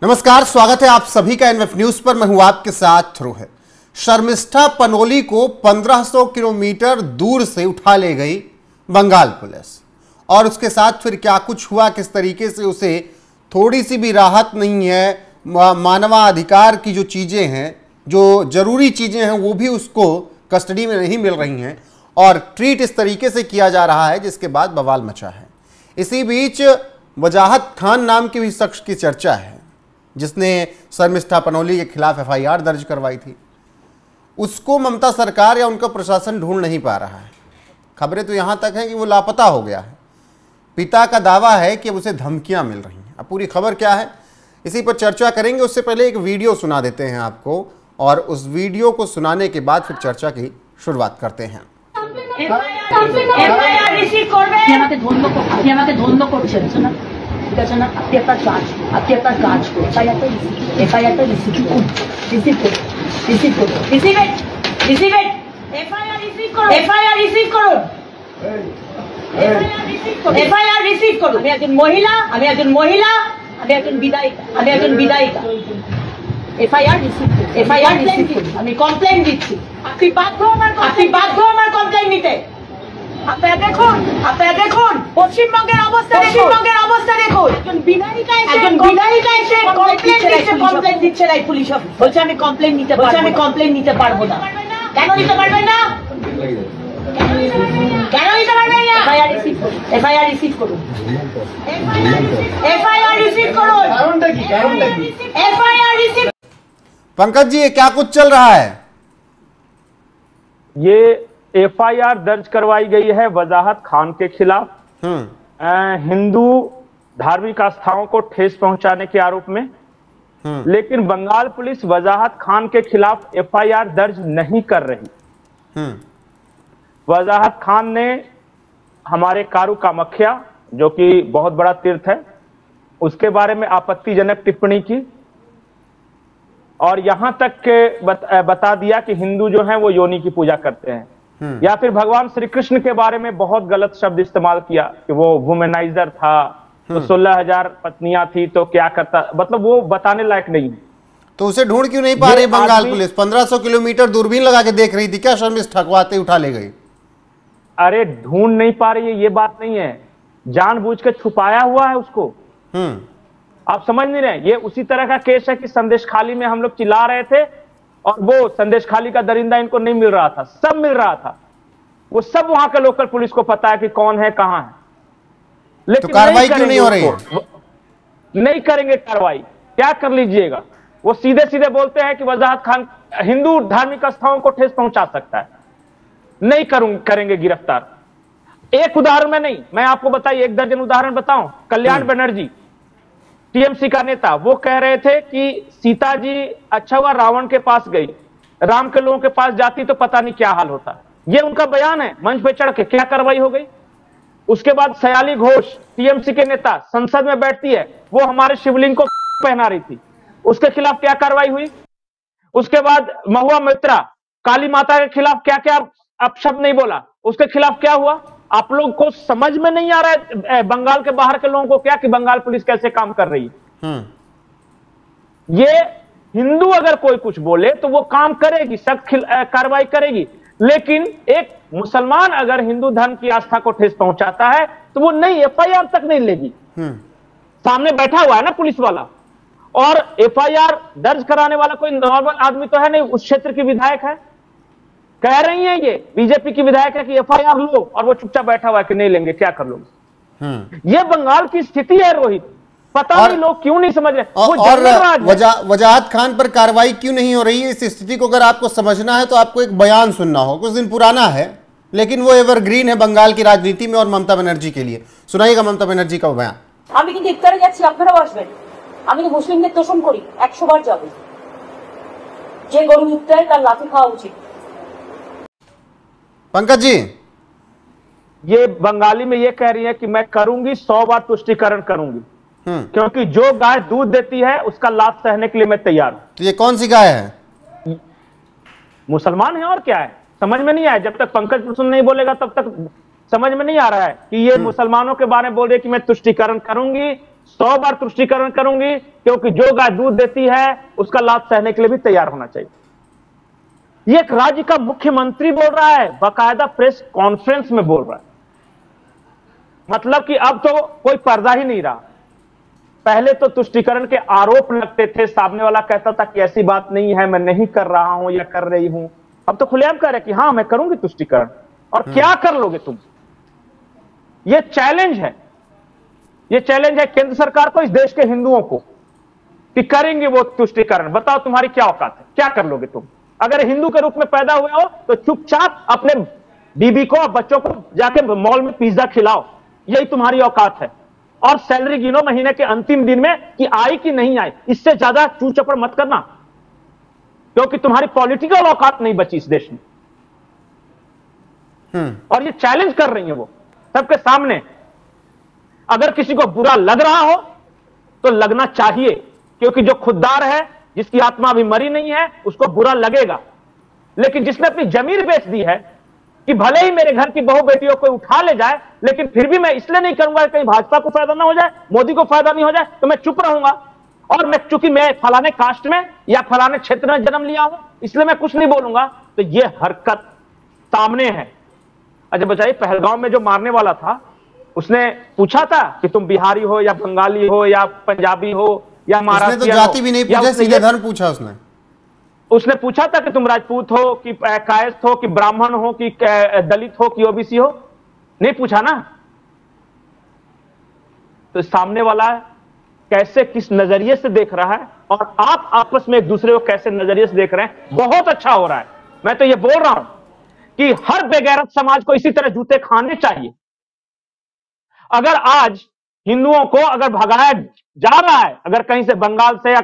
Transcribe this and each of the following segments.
नमस्कार, स्वागत है आप सभी का एनएफ न्यूज पर। मैं हूं आपके साथ रोहित। शर्मिष्ठा पनोली को 1500 किलोमीटर दूर से उठा ले गई बंगाल पुलिस, और उसके साथ फिर क्या कुछ हुआ, किस तरीके से उसे थोड़ी सी भी राहत नहीं है। मानवाधिकार की जो चीजें हैं, जो जरूरी चीजें हैं, वो भी उसको कस्टडी में नहीं मिल रही हैं और ट्रीट इस तरीके से किया जा रहा है जिसके बाद बवाल मचा है। इसी बीच वजाहत खान नाम के भी शख्स की चर्चा है जिसने शर्मिष्ठा पनोली के खिलाफ एफआईआर दर्ज करवाई थी। उसको ममता सरकार या उनका प्रशासन ढूंढ नहीं पा रहा है। खबरें तो यहां तक हैं कि वो लापता हो गया है। पिता का दावा है कि अब उसे धमकियां मिल रही हैं। अब पूरी खबर क्या है, इसी पर चर्चा करेंगे। उससे पहले एक वीडियो सुना देते हैं आपको, और उस वीडियो को सुनाने के बाद फिर चर्चा की शुरुआत करते हैं। কমপ্লেন দিচ্ছি, আপনি বাধ্য আমার কমপ্লেন নিতে। আপনারা দেখুন পশ্চিমবঙ্গের অবস্থা দেখুন। একজন বিধায়িকা এসে কমপ্লেন দিচ্ছে না পুলিশ অফিস। বলছে আমি কমপ্লেন নিতে পারবো না। কেন নিতে পারবেন না? এফআইআর রিসিভ করুন। पंकज जी, ये क्या कुछ चल रहा है? ये एफआईआर दर्ज करवाई गई है वजाहत खान के खिलाफ हिंदू धार्मिक आस्थाओं को ठेस पहुंचाने के आरोप में। लेकिन बंगाल पुलिस वजाहत खान के खिलाफ एफआईआर दर्ज नहीं कर रही। वजाहत खान ने हमारे कारू कामाख्या, जो कि बहुत बड़ा तीर्थ है, उसके बारे में आपत्तिजनक टिप्पणी की और यहां तक के बता दिया कि हिंदू जो हैं वो योनि की पूजा करते हैं, या फिर भगवान श्री कृष्ण के बारे में बहुत गलत शब्द इस्तेमाल किया कि वो वुमेनाइजर था, तो 16,000 पत्नियां थी तो क्या करता, मतलब वो बताने लायक नहीं है। तो उसे ढूंढ क्यों नहीं पा रही बंगाल पुलिस? 1500 किलोमीटर दूरबीन लगा के देख रही थी क्या? शर्मिष्ठा को आते उठा ले गई। अरे ढूंढ नहीं पा रही है ये बात नहीं है, जानबूझ के छुपाया हुआ है उसको। आप समझ नहीं रहे? ये उसी तरह का केस है कि संदेशखाली में हम लोग चिल्ला रहे थे और वो संदेशखाली का दरिंदा इनको नहीं मिल रहा था, सब मिल रहा था। वो सब वहां के लोकल पुलिस को पता है कि कौन है, कहां है। लेकिन तो कार्रवाई क्यों नहीं हो रही है? नहीं करेंगे कार्रवाई, क्या कर लीजिएगा। वो सीधे सीधे बोलते हैं कि वजाहत खान हिंदू धार्मिक आस्थाओं को ठेस पहुंचा सकता है, नहीं करेंगे गिरफ्तार। एक उदाहरण में नहीं, मैं आपको बताइए, 1 दर्जन उदाहरण बताऊं। कल्याण बनर्जी, टीएमसी का नेता, वो कह रहे थे कि सीता जी अच्छा हुआ रावण के पास गई, राम के लोगों के पास जाती तो पता नहीं क्या हाल होता। ये उनका बयान है, मंच पे चढ़ के। क्या कार्रवाई हो गई? उसके बाद सयाली घोष, टीएमसी के नेता, संसद में बैठती है, वो हमारे शिवलिंग को पहना रही थी, उसके खिलाफ क्या कार्रवाई हुई? उसके बाद महुआ मित्रा, काली माता के खिलाफ क्या क्या अपशब्द नहीं बोला, उसके खिलाफ क्या हुआ? आप लोग को समझ में नहीं आ रहा है बंगाल के बाहर के लोगों को क्या, कि बंगाल पुलिस कैसे काम कर रही है। ये हिंदू अगर कोई कुछ बोले तो वो काम करेगी, सख्त कार्रवाई करेगी। लेकिन एक मुसलमान अगर हिंदू धर्म की आस्था को ठेस पहुंचाता है तो वो नहीं, एफआईआर तक नहीं लेगी। सामने बैठा हुआ है ना पुलिस वाला, और एफआईआर दर्ज कराने वाला कोई नॉर्मल आदमी तो है नहीं, उस क्षेत्र की विधायक है। कह रही है ये बीजेपी की विधायक है कि एफआईआर लो, और वो चुपचाप बैठा हुआ है कि नहीं लेंगे, क्या कर लोगे। ये बंगाल की स्थिति है रोहित, पता नहीं लोग क्यों नहीं समझ रहे। और वजाहत खान पर कार्रवाई क्यों नहीं हो रही है? इस स्थिति को अगर आपको समझना है तो आपको एक बयान सुनना हो, कुछ दिन पुराना है लेकिन वो एवरग्रीन है बंगाल की राजनीति में और ममता बनर्जी के लिए। सुनाइएगा ममता बनर्जी का बयान। আমি কিন্তু ইফতারে যাচ্ছি, আপনারাও আসবেন। আমি তো মুসলিমদের তোষণ করি, 100 বার যাব। যে গরু ইফতারে তার লাথি খাওয়া উচিত। पंकज जी, ये बंगाली में ये कह रही है कि मैं करूंगी, 100 बार तुष्टिकरण करूंगी, क्योंकि जो गाय दूध देती है उसका लाभ सहने के लिए मैं तैयार हूं। तो ये कौन सी गाय है? मुसलमान है और क्या है, समझ में नहीं आया। जब तक पंकज प्रसून नहीं बोलेगा तब तक समझ में नहीं आ रहा है कि ये मुसलमानों के बारे में बोल रहे कि मैं तुष्टिकरण करूंगी, 100 बार तुष्टीकरण करूंगी, क्योंकि जो गाय दूध देती है उसका लाभ सहने के लिए भी तैयार होना चाहिए। ये एक राज्य का मुख्यमंत्री बोल रहा है, बाकायदा प्रेस कॉन्फ्रेंस में बोल रहा है। मतलब कि अब तो कोई पर्दा ही नहीं रहा। पहले तो तुष्टीकरण के आरोप लगते थे, सामने वाला कहता था कि ऐसी बात नहीं है, मैं नहीं कर रहा हूं या कर रही हूं। अब तो खुलेआम कह रहे कि हां मैं करूंगी तुष्टीकरण। और क्या कर लोगे तुम? यह चैलेंज है, यह चैलेंज है केंद्र सरकार को, इस देश के हिंदुओं को, कि करेंगे वो तुष्टीकरण। बताओ तुम्हारी क्या औकात है, क्या कर लोगे तुम? अगर हिंदू के रूप में पैदा हुए हो तो चुपचाप अपने बीबी को और बच्चों को जाके मॉल में पिज्जा खिलाओ, यही तुम्हारी औकात है। और सैलरी गिनो महीने के अंतिम दिन में कि आई कि नहीं आई, इससे ज्यादा चू चपड़ मत करना, क्योंकि तुम्हारी पॉलिटिकल औकात नहीं बची इस देश में। और ये चैलेंज कर रही है वो सबके सामने। अगर किसी को बुरा लग रहा हो तो लगना चाहिए, क्योंकि जो खुददार है, जिसकी आत्मा अभी मरी नहीं है, उसको बुरा लगेगा। लेकिन जिसने अपनी जमीन बेच दी है कि भले ही मेरे घर की बहू बेटियों को उठा ले जाए, लेकिन फिर भी मैं इसलिए नहीं करूंगा कहीं भाजपा को फायदा ना हो जाए, मोदी को फायदा नहीं हो जाए, तो मैं चुप रहूंगा। और मैं चूंकि मैं फलाने कास्ट में या फलाने क्षेत्र में जन्म लिया हूं, इसलिए मैं कुछ नहीं बोलूंगा। तो यह हरकत सामने है। अच्छा बताइए, पहलगांव में जो मारने वाला था, उसने पूछा था कि तुम बिहारी हो या बंगाली हो या पंजाबी हो या महाराष्ट्र? उसने तो जाति भी नहीं पूछा, सीधे धर्म पूछा उसने पूछा था कि तुम राजपूत हो कि कायस्थ हो कि ब्राह्मण हो कि दलित हो कि ओबीसी हो? नहीं पूछा ना। तो सामने वाला कैसे, किस नजरिए से देख रहा है, और आप आपस में एक दूसरे को कैसे नजरिए से देख रहे हैं, बहुत अच्छा हो रहा है। मैं तो ये बोल रहा हूं कि हर बेगैरत समाज को इसी तरह जूते खाने चाहिए। अगर आज हिंदुओं को अगर भगाया जा रहा है, अगर कहीं से बंगाल से या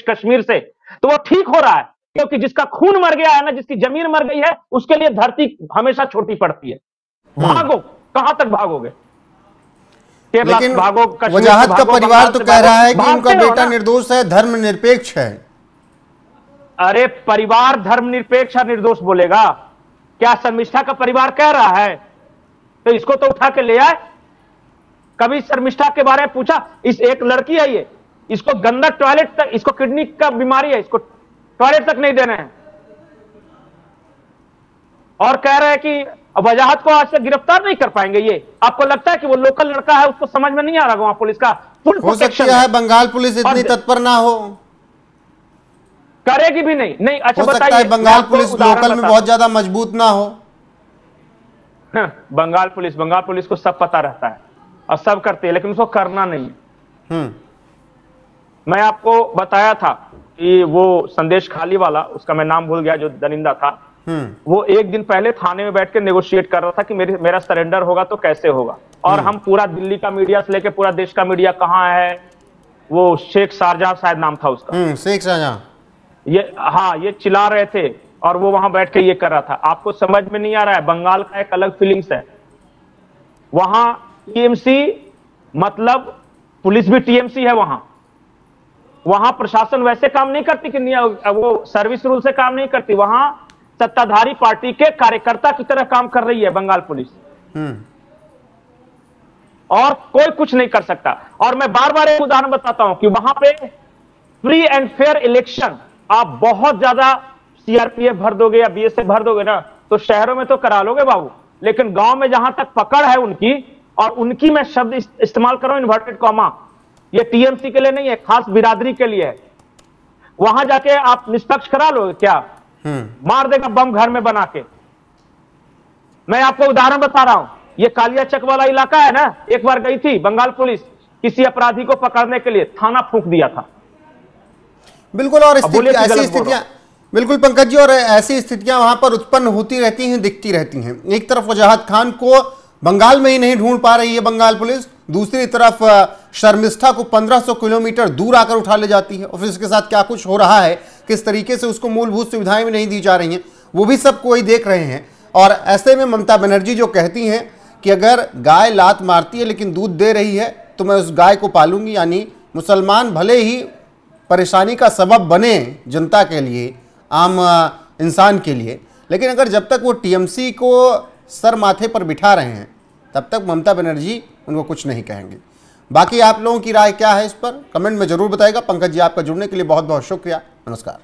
कश्मीर से, तो वो ठीक हो रहा है, क्योंकि जिसका खून मर गया है ना, जिसकी जमीन मर गई है, उसके लिए धरती हमेशा छोटी पड़ती है। भागो, कहां तक भागोगे? लेकिन वजाहत का परिवार तो कह रहा है कि उनका बेटा निर्दोष है, धर्मनिरपेक्ष है। अरे परिवार धर्मनिरपेक्ष और निर्दोष बोलेगा क्या? शर्मिष्ठा का परिवार कह रहा है, तो इसको तो उठा के ले आए। कभी शर्मिष्ठा के बारे में पूछा? इस एक लड़की है ये, इसको गंदा टॉयलेट तक, इसको किडनी का बीमारी है, इसको टॉयलेट तक नहीं देने हैं, और कह रहे हैं कि वजाहत को आज से गिरफ्तार नहीं कर पाएंगे। ये आपको लगता है कि वो लोकल लड़का है, उसको समझ में नहीं आ रहा वहां पुलिस का फुल प्रोटेक्शन है? बंगाल पुलिस इतनी तत्पर ना हो, करेगी भी नहीं। नहीं अच्छा बताइए, बंगाल पुलिस लोकल में बहुत ज्यादा मजबूत ना हो। बंगाल पुलिस को सब पता रहता है और सब करती है, लेकिन उसको करना नहीं है। मैं आपको बताया था कि वो संदेश खाली वाला, उसका मैं नाम भूल गया, जो दरिंदा था, वो एक दिन पहले थाने में बैठ के नेगोशिएट कर रहा था कि मेरा सरेंडर होगा तो कैसे होगा। और हम पूरा दिल्ली का मीडिया से लेके पूरा देश का मीडिया, कहां है वो, शेख शाहजहां शायद नाम था उसका, शेख शाहजहां, ये चिल्ला रहे थे और वो वहां बैठ के ये कर रहा था। आपको समझ में नहीं आ रहा है, बंगाल का एक अलग फीलिंग्स है। वहां टीएमसी मतलब पुलिस भी टीएमसी है। वहां प्रशासन वैसे काम नहीं करती कि वो सर्विस रूल से काम नहीं करती। वहां सत्ताधारी पार्टी के कार्यकर्ता की तरह काम कर रही है बंगाल पुलिस, और कोई कुछ नहीं कर सकता। और मैं बार बार एक उदाहरण बताता हूं कि वहां पे फ्री एंड फेयर इलेक्शन, आप बहुत ज्यादा सीआरपीएफ भर दोगे या बीएसएफ भर दोगे ना, तो शहरों में तो करा लोगे बाबू, लेकिन गांव में जहां तक पकड़ है उनकी, और उनकी मैं शब्द इस्तेमाल कर रहा हूं इन्वर्टेड कॉमा, ये टीएमसी के लिए नहीं है, खास बिरादरी के लिए है। वहां जाके आप निष्पक्ष करा लोगे क्या? मार देगा बम घर में बना के। मैं आपको उदाहरण बता रहा हूं, ये कालिया चक वाला इलाका है ना, एक बार गई थी बंगाल पुलिस किसी अपराधी को पकड़ने के लिए, थाना फूंक दिया था। बिल्कुल, और ऐसी स्थितियां, बिल्कुल पंकज जी, और ऐसी स्थितियां वहां पर उत्पन्न होती रहती हैं, दिखती रहती हैं। एक तरफ वजाहत खान को बंगाल में ही नहीं ढूंढ पा रही है बंगाल पुलिस, दूसरी तरफ शर्मिष्ठा को 1500 किलोमीटर दूर आकर उठा ले जाती है, और फिर इसके साथ क्या कुछ हो रहा है, किस तरीके से उसको मूलभूत सुविधाएं भी नहीं दी जा रही हैं, वो भी सब कोई देख रहे हैं। और ऐसे में ममता बनर्जी जो कहती हैं कि अगर गाय लात मारती है लेकिन दूध दे रही है तो मैं उस गाय को पालूंगी, यानी मुसलमान भले ही परेशानी का सबब बने जनता के लिए, आम इंसान के लिए, लेकिन अगर जब तक वो टीएमसी को सर माथे पर बिठा रहे हैं तब तक ममता बनर्जी उनको कुछ नहीं कहेंगे। बाकी आप लोगों की राय क्या है इस पर कमेंट में जरूर बताइएगा। पंकज जी, आपका जुड़ने के लिए बहुत बहुत शुक्रिया। नमस्कार।